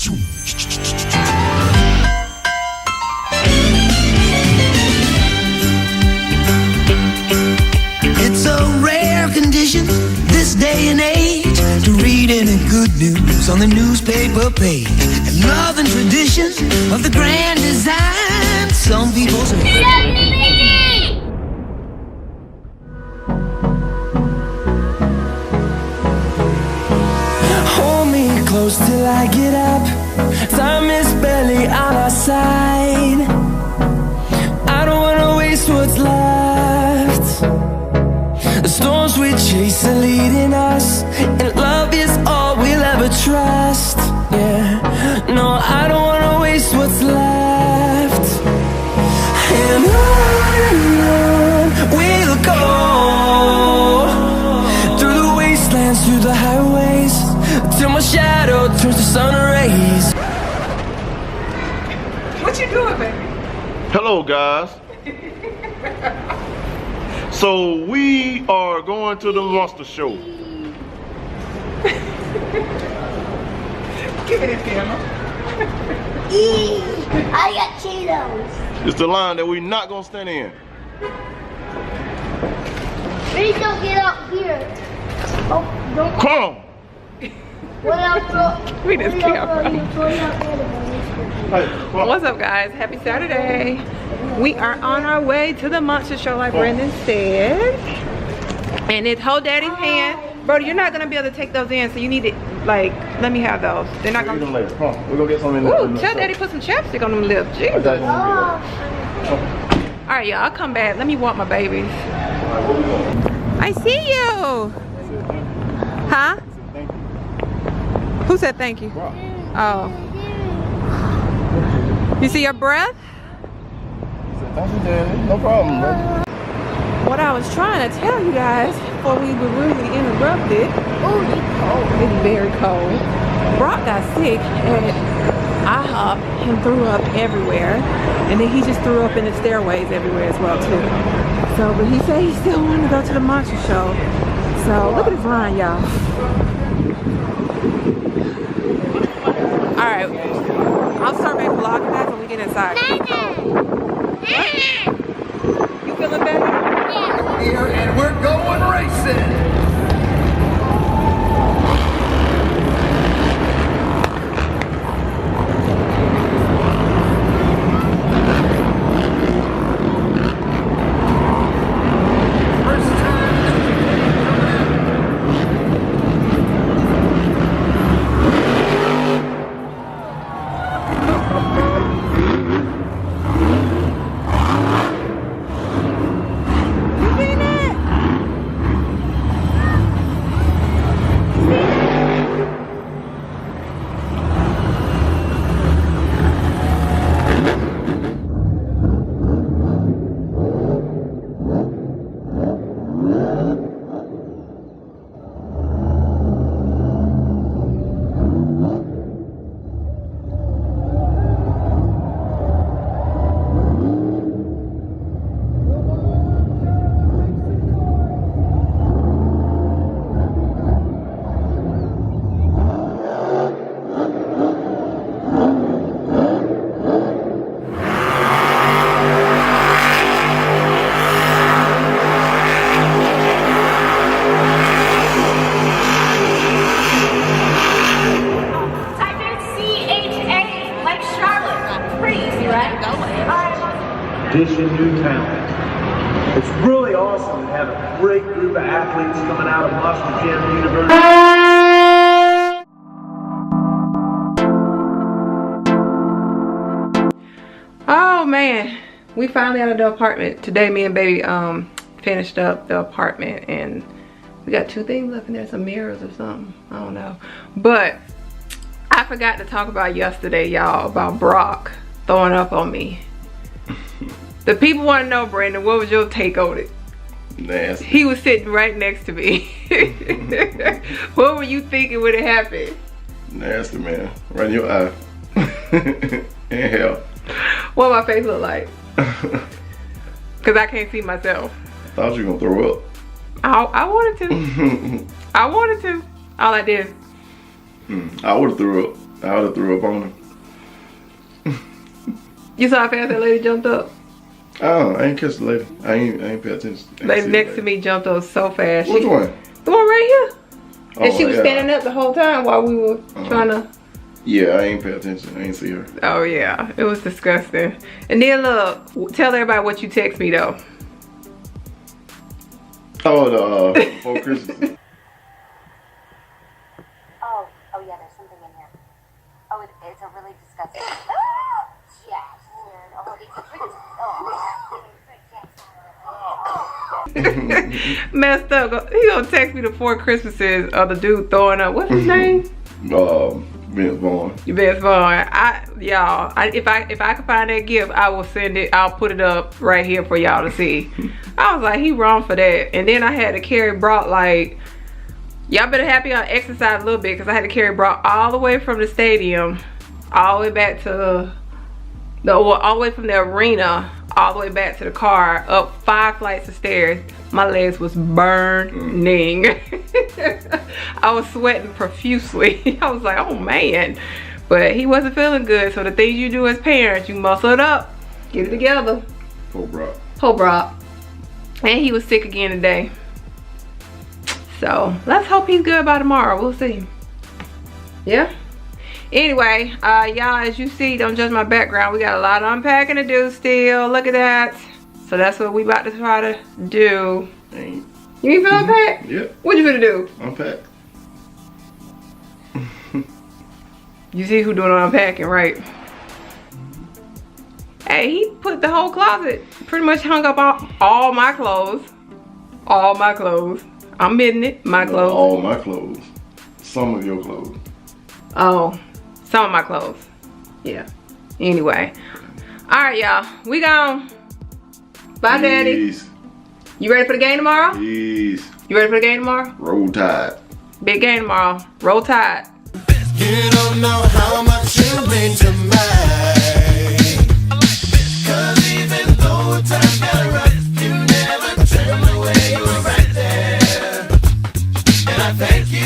It's a rare condition this day and age to read any good news on the newspaper page. And love and tradition of the grand design. Some people say. Hold me close till I get up. Time is barely on our side. I don't wanna waste what's left. The storms we chase are leading us, and love is all we'll ever trust. Yeah, no, I don't wanna waste what's left. And on we'll go, through the wastelands, through the highways, till my shadow turns to sun rays. What you doing, baby? Hello, guys. So we are going to the monster show. Give me this camera. I got Cheetos. It's the line that we're not gonna stand in. Please don't get out here. Oh, don't. Come. What else? Give me this camera. What's up, guys? Happy Saturday. We are on our way to the monster show, like Brendan said. And it's hold daddy's hand. Brody, you're not gonna be able to take those in, so you need to, like, let me have those. They're not gonna. Later. Come on, we're gonna get some in there. Ooh, tell daddy put some chapstick on them lips. Jesus. Alright, y'all, I'll come back. Let me walk my babies. I see you. Huh? Who said thank you? Oh. You see your breath? Thank you, Daddy. No problem, bro. What I was trying to tell you guys before we were rudely interrupted. Oh, it's cold. It's very cold. Brock got sick at IHOP and threw up everywhere. And then he just threw up in the stairways everywhere as well too. So, but he said he still wanted to go to the monster show. So look at his line, y'all. Alright. I'll start my vlogging back when we get inside. You feeling better? Yeah. Here and we're going racing. Edition new talent. It's really awesome to have a great group of athletes coming out of Monster Jam University. Oh man, we finally out of the apartment. Today me and baby finished up the apartment and we got 2 things left in there, some mirrors or something. I don't know. But I forgot to talk about yesterday, y'all, about Brock throwing up on me. The people want to know, Brandon, what was your take on it? Nasty. He was sitting right next to me. What were you thinking would have happened? Nasty, man. Right in your eye. In hell. What my face look like? Because I can't see myself. I thought you were going to throw up. I wanted to. I wanted to. All I did. I would have threw up. I would have threw up on him. You saw how fast that lady jumped up? Oh, I ain't catch the lady. I ain't pay attention. Lady next to me jumped up so fast. Which one? The one right here. And she was yeah. standing up the whole time while we were trying to. Yeah, I ain't pay attention. I ain't see her. Oh yeah, it was disgusting. And then look, tell everybody what you text me though. Oh, the before Christmas. Oh yeah, there's something in here. Oh, it's a really disgusting. Messed up. He gonna text me the 4 Christmases of the dude throwing up. What's his name? Vince Vaughn. Vince Vaughn. Y'all, if I can find that gift, I will send it. I'll put it up right here for y'all to see. I was like, he wrong for that. And then I had to carry Brock like, y'all better happy on exercise a little bit, because I had to carry Brock all the way from the stadium, all the way back to all the way from the arena, all the way back to the car, up 5 flights of stairs. My legs was burning. I was sweating profusely. I was like, oh man. But he wasn't feeling good. So the things you do as parents, you muscle it up, get it together. Poor Brock. Poor Brock. And he was sick again today. So let's hope he's good by tomorrow. We'll see. Yeah. Anyway, y'all, as you see, don't judge my background. We got a lot of unpacking to do still. Look at that. So that's what we about to try to do. Ain't. You ain't feel unpacked? Yep. What you gonna do? Unpack. You see who doing the unpacking, right? Hey, he put the whole closet, pretty much hung up all my clothes. All my clothes. I'm admitting it, my clothes. All my clothes. Some of your clothes. Oh, some of my clothes. Yeah. Anyway. Alright, y'all. We gone. Bye, Daddy. Peace. You ready for the game tomorrow? Peace. You ready for the game tomorrow? Roll Tide. Big game tomorrow. Roll Tide. You don't know how much you mean to me. 'Cause even though time got rough, you never turned away, you were right there. And I thank you.